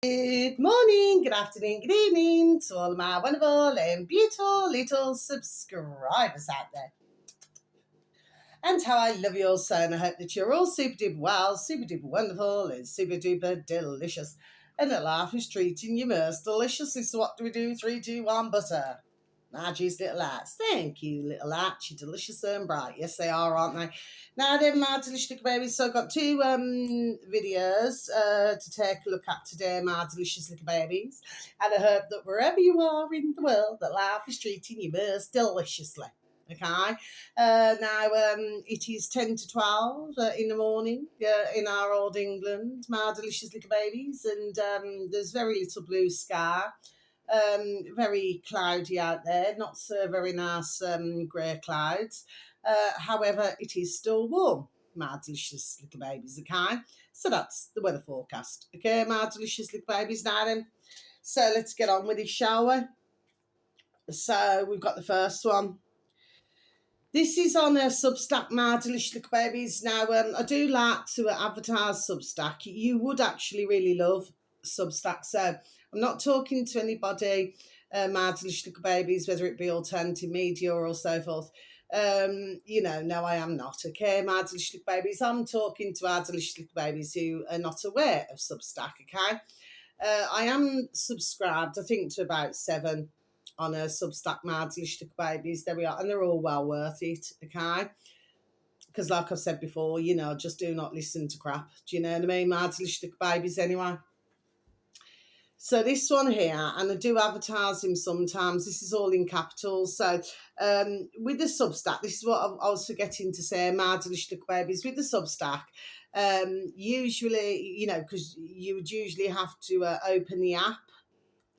Good morning, good afternoon, good evening to all of my wonderful and beautiful little subscribers out there. And how I love you all so, and I hope that you're all super duper well, super duper wonderful, and super duper delicious. And that life is treating you most deliciously. So, what do we do? 3, 2, 1, butter. Margie's little lights. Thank you, little lights. You're delicious and bright. Yes, they are, aren't they? Now then, my delicious little babies. So I've got two videos to take a look at today, my delicious little babies. And I hope that wherever you are in the world, that life is treating you most deliciously. Okay. It is 10 to 12 in the morning in our old England, my delicious little babies, and there's very little blue sky. Very cloudy out there, not so very nice grey clouds. However, it is still warm, my delicious little babies, okay? So that's the weather forecast, okay, my delicious little babies. Now then, so let's get on with it, shall we? So we've got the first one. This is on a Substack, my delicious little babies. Now, I do like to advertise Substack. You would actually really love Substack. So I'm not talking to anybody, my delicious little babies, whether it be alternative media or so forth. No, I am not. Okay, my delicious little babies. I'm talking to our delicious little babies who are not aware of Substack. Okay, I am subscribed, I think, to about 7 on a Substack, my delicious little babies. There we are, and they're all well worth it. Okay. Because, like I've said before, just do not listen to crap. Do you know what I mean? My delicious little babies, anyway. So this one here, and I do advertise him sometimes. This is all in capitals. So with the Substack, this is what I was forgetting to say. My delicious little babies, with the Substack, usually, because you would usually have to open the app.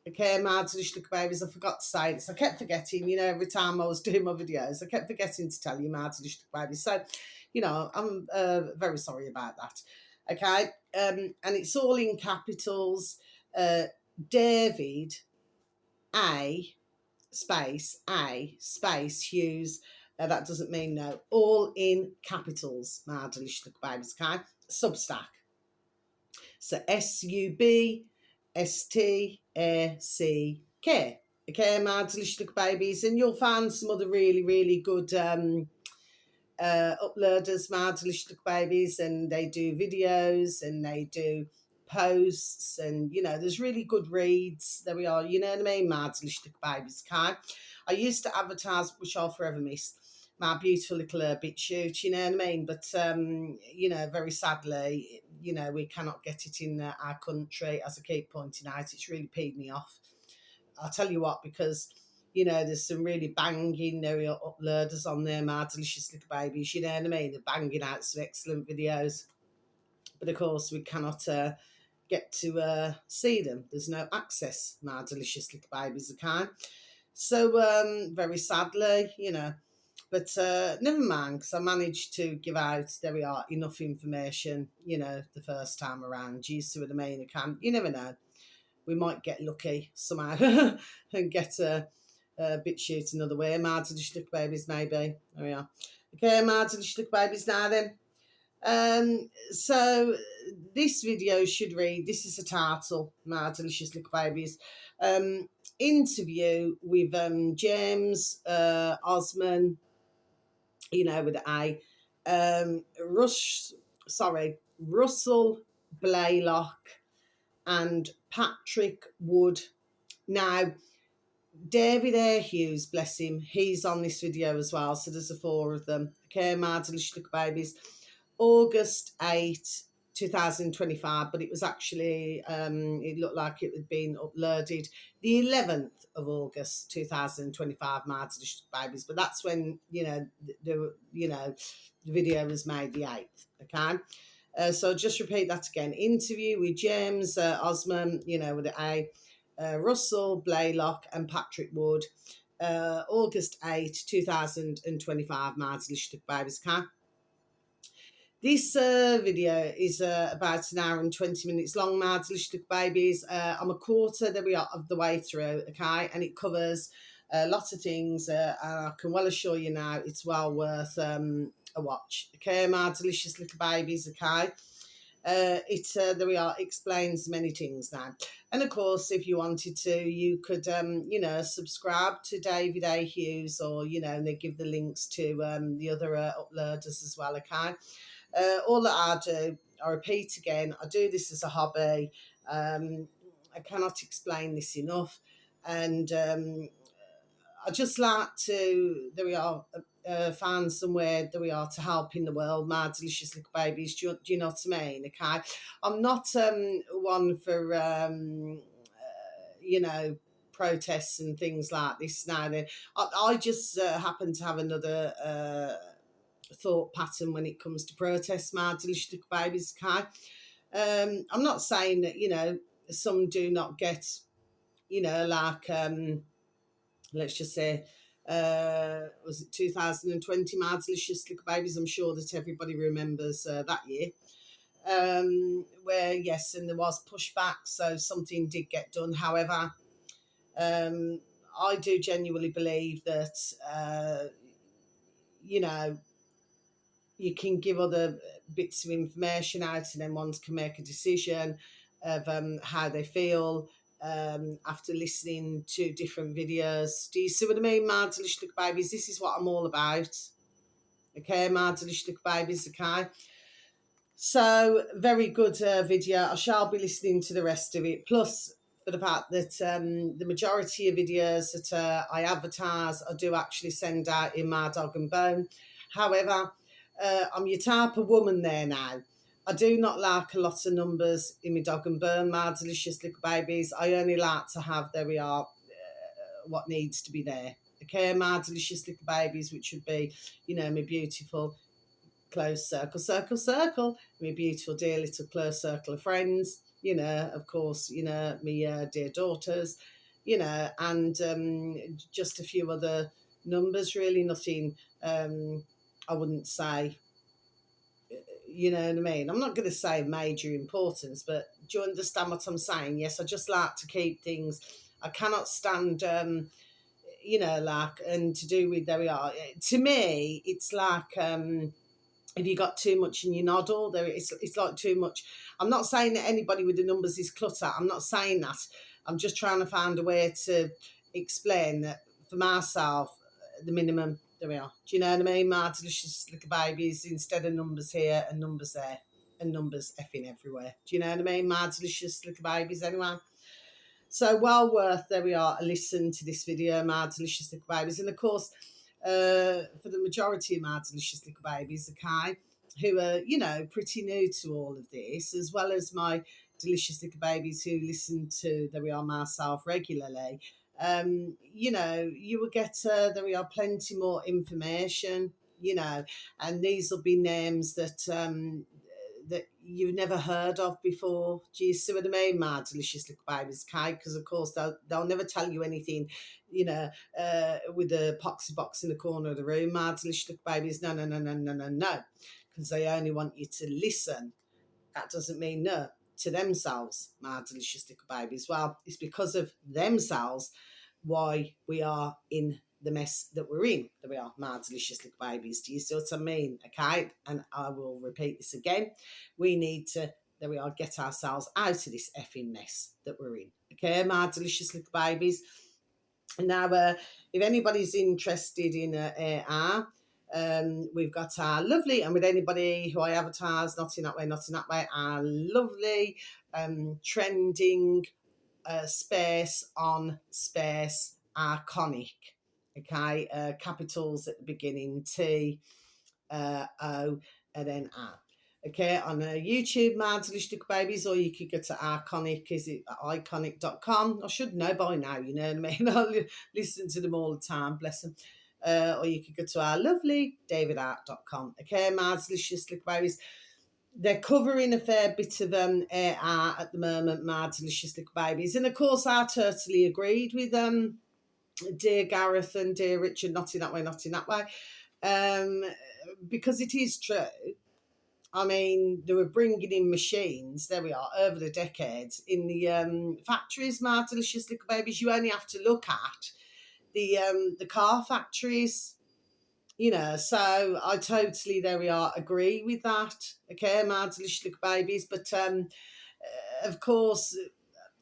Okay, my delicious little babies, I forgot to say this. I kept forgetting, every time I was doing my videos, I kept forgetting to tell you, my delicious little babies. So, I'm very sorry about that. Okay, and it's all in capitals. David A space Hughes. That doesn't mean no. All in capitals, my delicious little babies. Okay, Substack. So SUBSTACK. Okay, my delicious little babies, and you'll find some other really, really good uploaders, my delicious little babies, and they do videos and they do posts, and there's really good reads. There we are, you know what I mean, my delicious little babies. Okay, I used to advertise, which I'll forever miss, my beautiful little BitChute, you know what I mean, but very sadly, we cannot get it in our country. As I keep pointing out, it's really peed me off. I'll tell you what, because there's some really banging uploaders on there, my delicious little babies, you know what I mean? They're banging out some excellent videos. But of course, we cannot get to see them. There's no access, my delicious little babies, okay? So, very sadly, but never mind, because I managed to give out, there we are, enough information, the first time around. You see what I mean? You never know. We might get lucky somehow and get a BitChute another way. My delicious little babies, maybe. There we are. Okay, my delicious little babies now then. So this video should read, this is a title, my delicious little babies. Interview with James Osman, with an A. Russell Blaylock and Patrick Wood. Now, David A. Hughes, bless him, he's on this video as well. So there's 4 of them. Okay, my delicious little babies. August 8, 2025, but it was actually, it looked like it had been uploaded the 11th of August 2025, my delicious babies. But that's when, the video was made the 8th. Okay. So just repeat that again. Interview with James Osman, with an A. Russell Blaylock and Patrick Wood, August 8, 2025, my delicious babies. Okay? This video is about an hour and 20 minutes long, my delicious babies. I'm a quarter, there we are, of the way through, okay? And it covers lots of things. I can well assure you now it's well worth a watch. Okay, my delicious little babies, okay? There we are, explains many things now. And of course, if you wanted to, you could subscribe to David A. Hughes, or and they give the links to the other uploaders as well. Okay. All that I do, I repeat again, I do this as a hobby. I cannot explain this enough. And I just like to, there we are, find somewhere, there we are, to help in the world, my delicious little babies. Do you know what I mean? Okay. I'm not one for, protests and things like this now. Then I just happen to have another thought pattern when it comes to protests, my delicious little babies. Okay. I'm not saying that, some do not get, like, let's just say, was it 2020, my delicious little babies? I'm sure that everybody remembers that year. Where, yes, and there was pushback, so something did get done. However, I do genuinely believe that, you can give other bits of information out, and then ones can make a decision of how they feel after listening to different videos. Do you see what I mean, my delicious little babies? This is what I'm all about. Okay, my delicious little babies, okay? So, very good video. I shall be listening to the rest of it. Plus, for the fact that the majority of videos that I advertise, I do actually send out in my dog and bone. However, I'm your type of woman there now. I do not like a lot of numbers in my dog and bone, my delicious little babies. I only like to have, there we are, what needs to be there. Okay, my delicious little babies, which would be, my beautiful close circle, my beautiful dear little close circle of friends, of course, my dear daughters, and just a few other numbers, really nothing, I wouldn't say, you know what I mean? I'm not going to say major importance, but do you understand what I'm saying? Yes, I just like to keep things, I cannot stand, like, and to do with, there we are, to me, it's like, if you got too much in your noddle, it's like too much. I'm not saying that anybody with the numbers is clutter. I'm not saying that. I'm just trying to find a way to explain that for myself, the minimum, there we are. Do you know what I mean? My delicious little babies, instead of numbers here and numbers there and numbers effing everywhere. Do you know what I mean? My delicious little babies, anyway. So well worth, there we are, a listen to this video, my delicious little babies. And of course, for the majority of my delicious little babies, okay, who are, pretty new to all of this, as well as my delicious little babies who listen to, there we are, myself regularly, you will get, there we are, plenty more information, and these will be names that, that you've never heard of before. Do you see what I mean, my delicious little babies, okay? Because of course they'll never tell you anything, with a poxy box in the corner of the room, my delicious little babies. No, because they only want you to listen. That doesn't mean no to themselves, my delicious little babies. Well, it's because of themselves why we are in the mess that we're in. There we are, my delicious little babies. Do you see what I mean? Okay, and I will repeat this again. We need to, there we are, get ourselves out of this effing mess that we're in. Okay, my delicious little babies. Now, if anybody's interested in AR, we've got our lovely, and with anybody who I advertise, not in that way, our lovely trending space on space iconic. Okay, capitals at the beginning, T, O, and then R. Okay, on YouTube, my delicious little babies, or you could go to Iconic, is it iconic.com? I should know by now, you know what I mean? I listen to them all the time, bless them. Or you could go to our lovely davidart.com. Okay, my delicious little babies. They're covering a fair bit of AR at the moment, my delicious little babies. And of course, I totally agreed with dear Gareth and dear Richard, not in that way, because it is true. I mean, they were bringing in machines, there we are, over the decades in the factories, my delicious little babies. You only have to look at the car factories, So I totally, there we are, agree with that. Okay, my delicious little babies. But of course,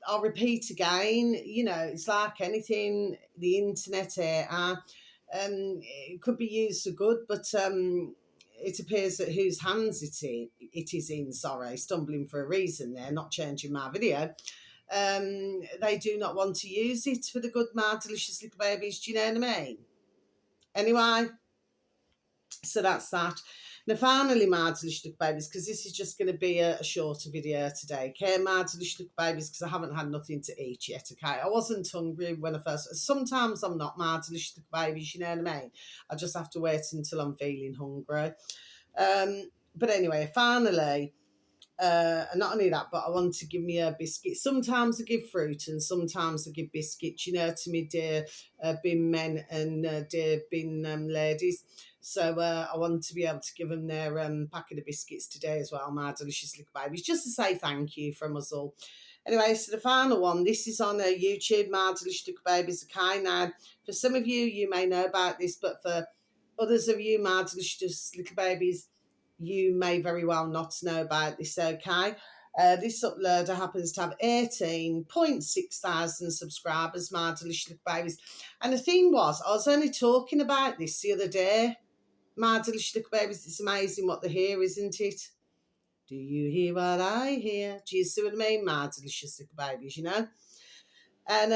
I'll repeat again, it's like anything, the internet here, it could be used for good, but it appears that whose hands it is in, sorry, stumbling for a reason there, not changing my video. They do not want to use it for the good, my delicious little babies. Do you know what I mean? Anyway, so that's that. Now, finally, my delicious little babies, because this is just going to be a shorter video today. Okay, my delicious little babies, because I haven't had nothing to eat yet. Okay, I wasn't hungry when I first. Sometimes I'm not, my delicious little babies. You know what I mean? I just have to wait until I'm feeling hungry. But anyway, finally. And not only that, but I want to give me a biscuit. Sometimes I give fruit and sometimes I give biscuits, to me dear bin men and dear bin ladies. So I want to be able to give them their packet of biscuits today as well, my delicious little babies, just to say thank you from us all. Anyway, so the final one, this is on YouTube, my delicious little babies. Okay, now, for some of you, you may know about this, but for others of you, my delicious little babies, you may very well not know about this. Okay, this uploader happens to have 18.6 thousand subscribers, my delicious little babies. And the thing was, I was only talking about this the other day, my delicious little babies. It's amazing what they hear, isn't it? Do you hear what I hear? Do you see what I mean, my delicious little babies? And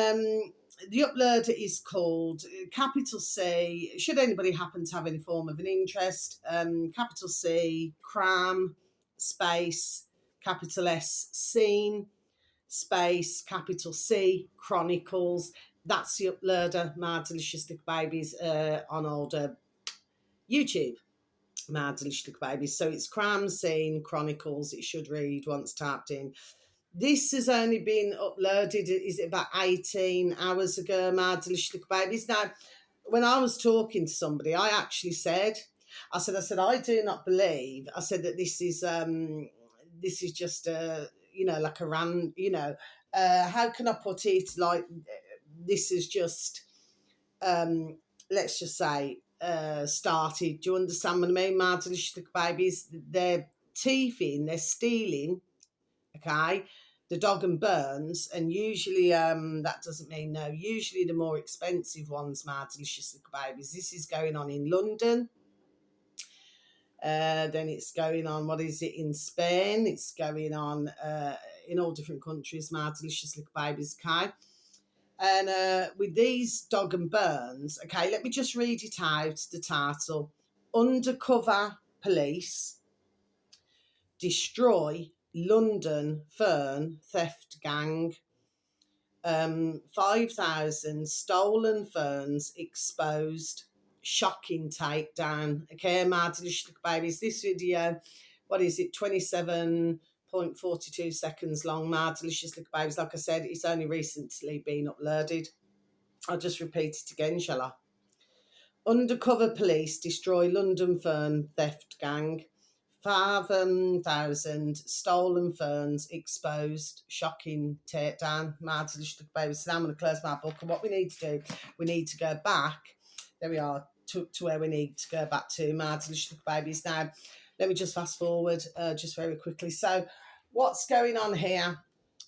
the uploader is called capital C. Should anybody happen to have any form of an interest, capital C, Cram, space, capital S, Scene, space, capital C, Chronicles. That's the uploader, my delicious little babies, on older YouTube, my delicious little babies. So it's Cram, Scene, Chronicles. It should read once tapped in. This has only been uploaded, is it about 18 hours ago, my delicious little babies. Now, when I was talking to somebody, I actually said, I I do not believe, I said that this is just like a how can I put it? Like, this is just, let's just say, started. Do you understand what I mean, my delicious little babies? They're thieving, they're stealing, okay, the Dog and Burns, and usually that doesn't mean no. Usually the more expensive ones, my delicious little babies. This is going on in London. Then it's going on, what is it, in Spain? It's going on in all different countries, my delicious little babies, okay? And with these Dog and Burns, okay, let me just read it out, the title. Undercover Police Destroy London Fern Theft Gang. 5,000 stolen ferns exposed. Shocking takedown. Okay, my delicious little babies. This video, what is it, 27.42 seconds long, my delicious little babies. Like I said, it's only recently been uploaded. I'll just repeat it again, shall I? Undercover police destroy London fern theft gang. 5,000 stolen ferns exposed. Shocking takedown. My delicious little babies. So now I'm going to close my book. And what we need to do, we need to go back. There we are, to where we need to go back to, my delicious little babies. Now, let me just fast forward just very quickly. So, what's going on here?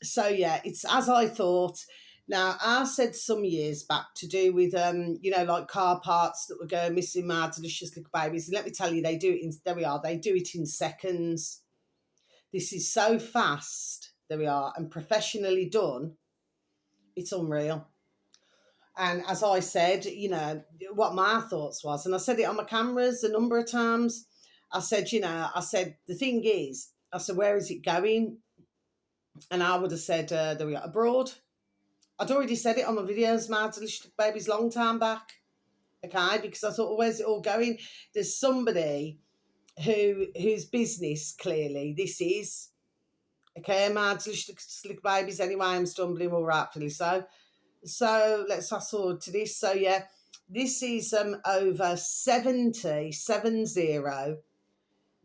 So, yeah, it's as I thought. Now, I said some years back to do with, like car parts that were going missing, my delicious little babies. And let me tell you, they do it in, there we are, they do it in seconds. This is so fast, there we are, and professionally done. It's unreal. And as I said, what my thoughts was, and I said it on my cameras a number of times. I said, the thing is, I said, where is it going? And I would have said, there we are, abroad. I'd already said it on my videos, my delicious babies, long time back, okay, because I thought, well, where's it all going? There's somebody whose business, clearly, this is, okay, my delicious babies. Anyway, I'm stumbling, all rightfully so. So let's fast forward to this. So, yeah, this is over 70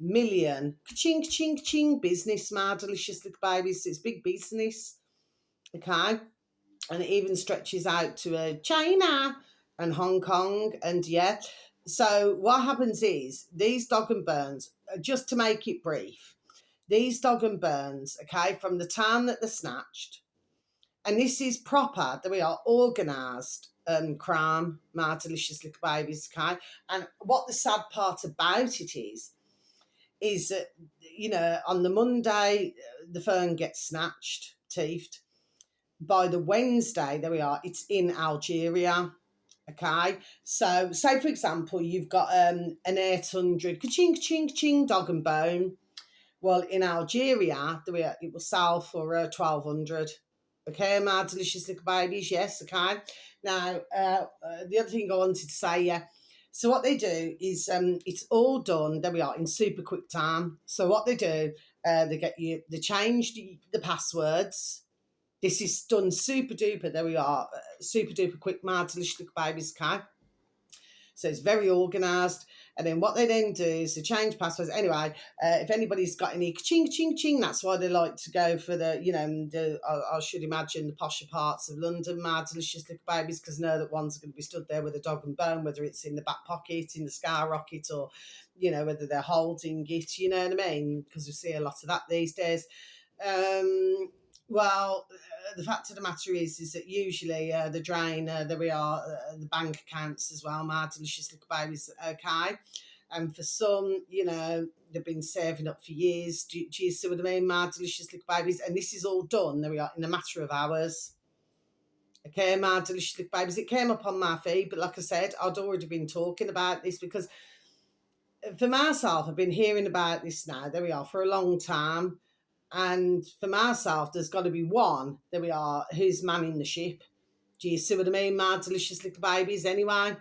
million, ka-ching, ka-ching, ka-ching, business, my delicious little babies. It's big business, okay? And it even stretches out to China and Hong Kong. And yeah, So what happens is these dog and burns, just to make it brief, these dog and burns, okay, from the time that they're snatched, and this is proper, that we are organised crime, my delicious little babies, okay? And what the sad part about it is that, on the Monday, the fern gets snatched, teethed. By the Wednesday, there we are, it's in Algeria. Okay, so say for example, you've got an 800 ka-ching, ka-ching, ka-ching dog and bone. Well, in Algeria, it will sell for 1,200. Okay, my delicious little babies, yes, okay. Now, the other thing I wanted to say, yeah. So what they do is it's all done, there we are, in super quick time. So what they do, they change the passwords. This is done super duper. There we are, super duper quick, my delicious little babies, okay? So it's very organised. And then what they then do is they change passwords. Anyway, if anybody's got any ching ching ching, that's why they like to go for I should imagine the posher parts of London, my delicious little babies, because know that one's going to be stood there with a dog and bone, whether it's in the back pocket, in the skyrocket, or whether they're holding it. You know what I mean? Because we see a lot of that these days. Well, the fact of the matter is that usually the drain, there we are, the bank accounts as well, my delicious little babies, okay? And for some, they've been saving up for years. Do you see what I mean, my delicious little babies? And this is all done, there we are, in a matter of hours. Okay, my delicious little babies. It came up on my feed, but like I said, I'd already been talking about this because for myself, I've been hearing about this now, there we are, for a long time. And for myself, there's got to be one, there we are, who's manning the ship. Do you see what I mean, my delicious little babies, anyway?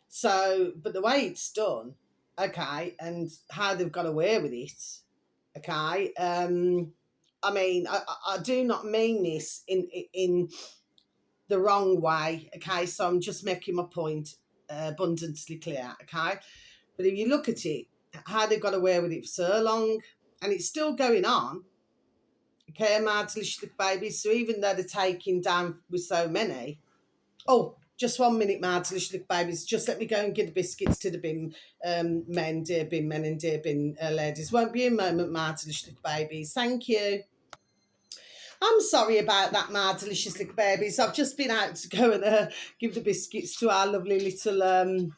So, but the way it's done, okay, and how they've got away with it, okay, I mean, I do not mean this in the wrong way, okay, so I'm just making my point abundantly clear, okay? But if you look at it, how they've got away with it for so long, and it's still going on, okay, my delicious little babies. So even though they're taking down with so many, just 1 minute, my delicious little babies. Just let me go and give the biscuits to the bin men, dear bin men and dear bin ladies. Won't be a moment, my delicious little babies. Thank you. I'm sorry about that, my delicious little babies. I've just been out to go and give the biscuits to our lovely little,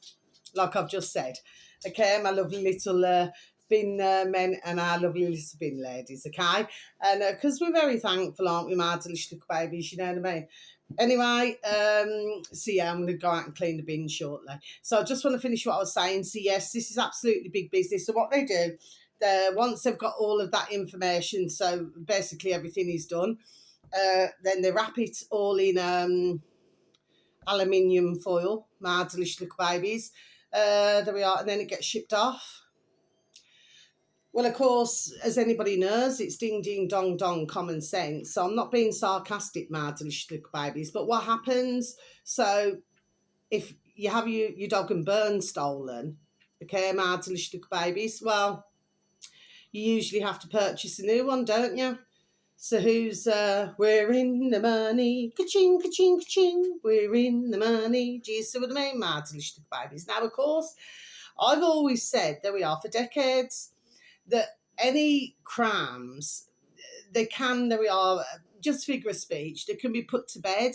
like I've just said, okay, my lovely little bin men and our lovely little bin ladies, okay? And because we're very thankful, aren't we, my delicious little babies, you know what I mean? Anyway, so yeah, I'm going to go out and clean the bin shortly. So I just want to finish what I was saying. So yes, this is absolutely big business. So what they do, once they've got all of that information, so basically everything is done, then they wrap it all in aluminium foil, my delicious little babies. There we are, and then it gets shipped off. Well, of course, as anybody knows, it's ding, ding, dong, dong, common sense. So I'm not being sarcastic, my delicious little babies. But what happens? So if you have your dog and burn stolen, okay, my delicious little babies, well, you usually have to purchase a new one, don't you? So we're in the money, ka-ching, ka-ching, ka-ching, we're in the money. Do you see what I mean, my delicious little babies? Now, of course, I've always said, there we are, for decades, that any crimes, there we are, just figure of speech, they can be put to bed.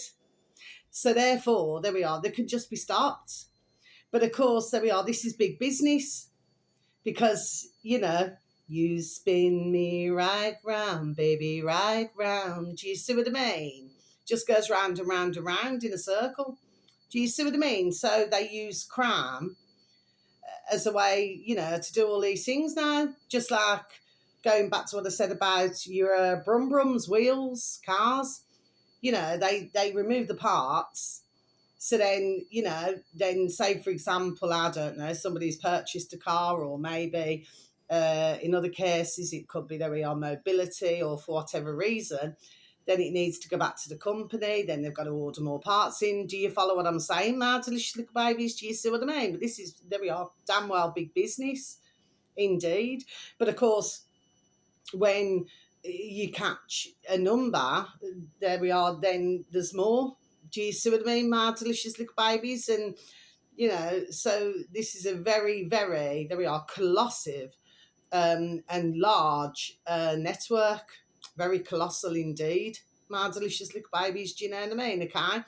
So therefore, there we are, they can just be stopped. But of course, there we are, this is big business because, you spin me right round, baby, right round. Do you see what I mean? Just goes round and round and round in a circle. Do you see what I mean? So they use crime as a way, to do all these things now. Just like going back to what I said about your brum brums, wheels, cars. They remove the parts. So then, then say, for example, I don't know, somebody's purchased a car, or maybe in other cases, it could be there are mobility, or for whatever reason, then it needs to go back to the company. Then they've got to order more parts in. Do you follow what I'm saying, my delicious little babies? Do you see what I mean? But this is, there we are, damn well big business indeed. But of course, when you catch a number, there we are, then there's more. Do you see what I mean, my delicious little babies? And So this is a very, very, there we are, colossive and large network, very colossal indeed. My delicious little babies, do you know what I mean? Okay.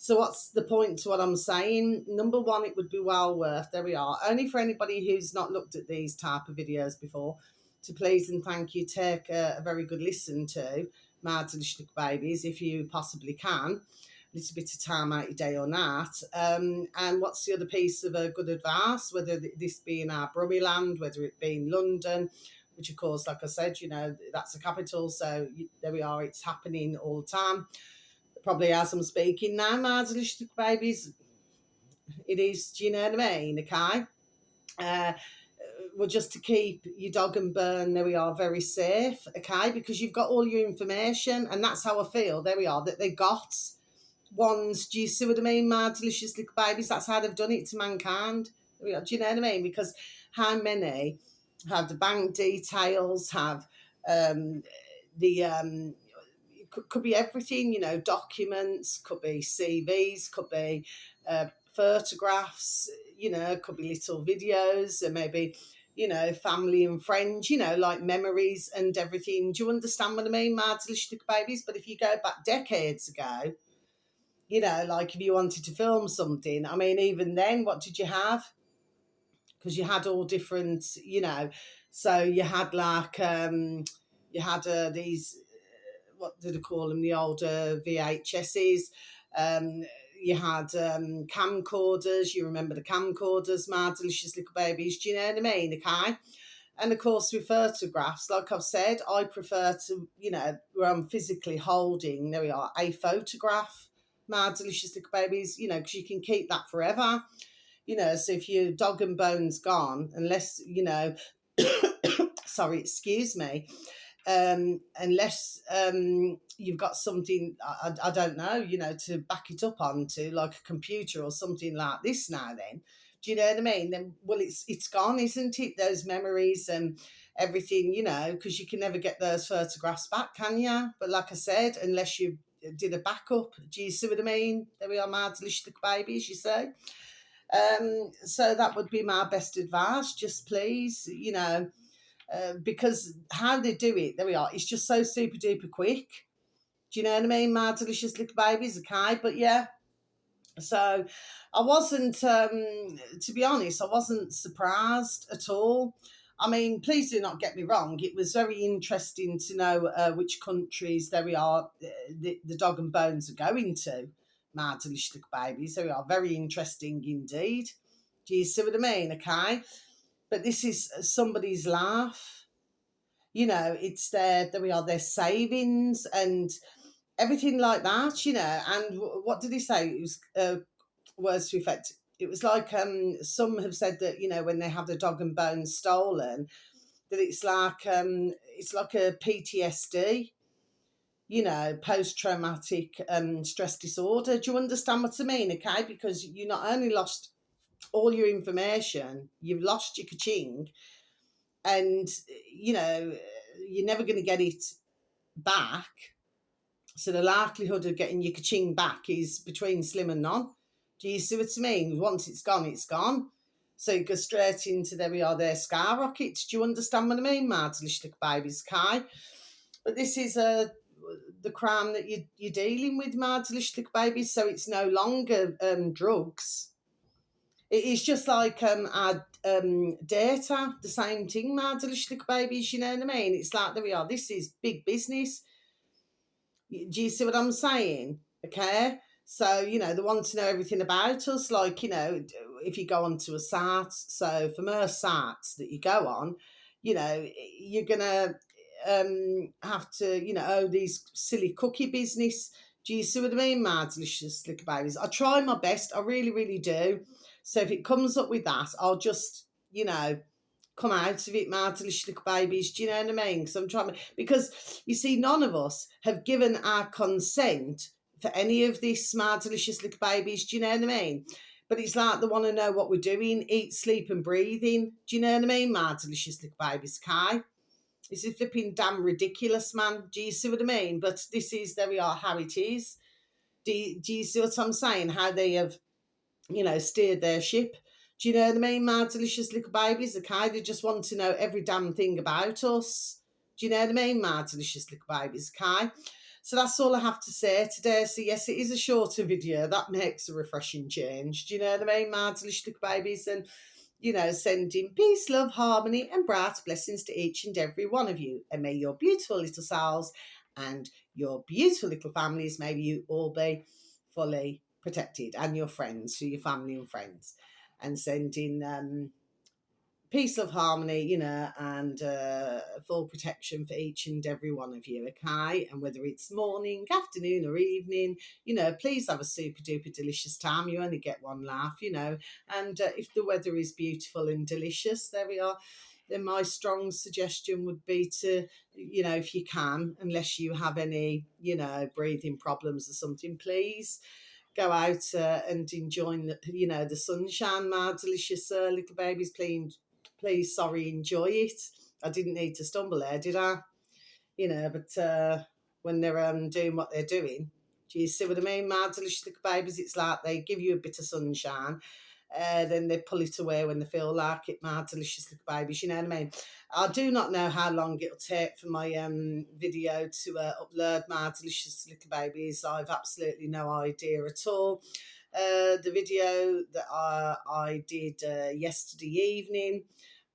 So what's the point to what I'm saying? Number one, it would be well worth, there we are, only for anybody who's not looked at these type of videos before, to please and thank you take a very good listen to my delicious little babies if you possibly can. A little bit of time out your day or not. And what's the other piece of good advice, whether this be in our Brummyland, whether it be in London, which of course, like I said, that's the capital. So there we are, it's happening all the time. Probably as I'm speaking now, my delicious babies, it is, do you know what I mean? Okay. Well, just to keep your dog and burn, there we are, very safe, okay, because you've got all your information, and that's how I feel, there we are, that they got ones, do you see what I mean, my delicious little babies? That's how they've done it to mankind. Do you know what I mean? Because how many have the bank details, have the could be everything, documents, could be CVs, could be photographs, could be little videos, and maybe family and friends, like memories and everything. Do you understand what I mean, my delicious little babies? But if you go back decades ago, like if you wanted to film something, I mean, even then, what did you have? Because you had all different, so you had like, you had these, what did I call them? The older VHSs. You had camcorders. You remember the camcorders, my delicious little babies. Do you know what I mean? Okay. And of course, with photographs, like I've said, I prefer to, where I'm physically holding, there we are, a photograph, my delicious little babies, because you can keep that forever. So if your dog and bone's gone, unless, sorry, excuse me, unless you've got something, I don't know, to back it up onto, like a computer or something like this now then. Do you know what I mean? Then, well, it's gone, isn't it? Those memories and everything, because you can never get those photographs back, can you? But like I said, unless you did a backup, do you see what I mean? There we are, my delicious little babies, you say. So that would be my best advice. Just please, because how they do it, there we are, it's just so super duper quick. Do you know what I mean, my delicious little babies? Okay, but yeah. So I wasn't, to be honest, I wasn't surprised at all. I mean, please do not get me wrong. It was very interesting to know which countries there we are, the dog and bones are going to, my delicious little babies. There we are, very interesting indeed. Do you see what I mean? Okay. But this is somebody's life. It's there we are, their savings and everything like that, and what did he say? It was words to effect. It was like some have said that, when they have the dog and bones stolen, that it's like a PTSD, post-traumatic stress disorder. Do you understand what I mean? Okay, because you not only lost all your information, you've lost your ka-ching, and you're never going to get it back. So the likelihood of getting your ka-ching back is between slim and none. Do you see what I mean? Once it's gone, it's gone. So it goes straight into, there we are, their skyrockets. Do you understand what I mean, my delicious little babies, Kai? But this is the crime that you're dealing with, my delicious little babies. So it's no longer drugs. It is just like our data, the same thing, my delicious little babies, you know what I mean? It's like, there we are, this is big business. Do you see what I'm saying? Okay. So, they want to know everything about us. Like, if you go onto a site, so for most sites that you go on, you're going to have to, these silly cookie business. Do you see what I mean, my delicious little babies? I try my best. I really, really do. So if it comes up with that, I'll just, come out of it, my delicious little babies. Do you know what I mean? Because you see, none of us have given our consent for any of this, my delicious little babies. Do you know what I mean? But it's like they want to know what we're doing, eat, sleep, and breathing. Do you know what I mean, my delicious little babies, Kai? This is flipping damn ridiculous, man. Do you see what I mean? But this is, there we are, how it is. Do you see what I'm saying? How they have steered their ship. Do you know what I mean? My delicious little babies, okay? They just want to know every damn thing about us. Do you know what I mean? My delicious little babies, okay? So that's all I have to say today. So yes, it is a shorter video. That makes a refreshing change. Do you know what I mean? My delicious little babies, and sending peace, love, harmony, and bright blessings to each and every one of you. And may your beautiful little selves and your beautiful little families, may you all be fully protected, and your friends, to your family and friends, and sending peace, love, harmony, and full protection for each and every one of you, okay? And whether it's morning, afternoon, or evening, please have a super duper delicious time. You only get one life, and if the weather is beautiful and delicious, there we are. Then my strong suggestion would be to, if you can, unless you have any, breathing problems or something, please go out and enjoy the sunshine, my delicious little babies. Please, sorry, enjoy it. I didn't need to stumble there, did I? But when they're doing what they're doing, do you see what I mean? My delicious little babies, it's like they give you a bit of sunshine, then they pull it away when they feel like it. My delicious little babies, you know what I mean? I do not know how long it'll take for my video to upload, my delicious little babies. I've absolutely no idea at all. The video that I did yesterday evening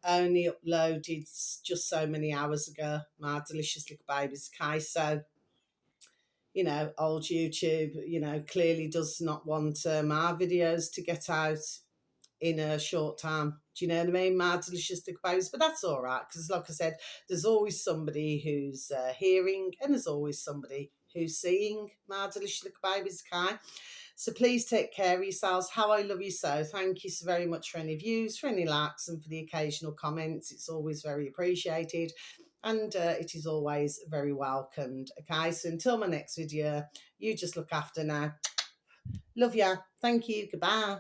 only uploaded just so many hours ago, my delicious little babies. Okay, so old YouTube, clearly does not want my videos to get out in a short time. Do you know what I mean? My delicious little babies, but that's all right, because like I said, there's always somebody who's hearing, and there's always somebody who's seeing, my delicious little babies, okay? So please take care of yourselves. How I love you so. Thank you so very much for any views, for any likes, and for the occasional comments. It's always very appreciated, and it is always very welcomed. Okay, so until my next video, you just look after now. Love ya. Thank you. Goodbye.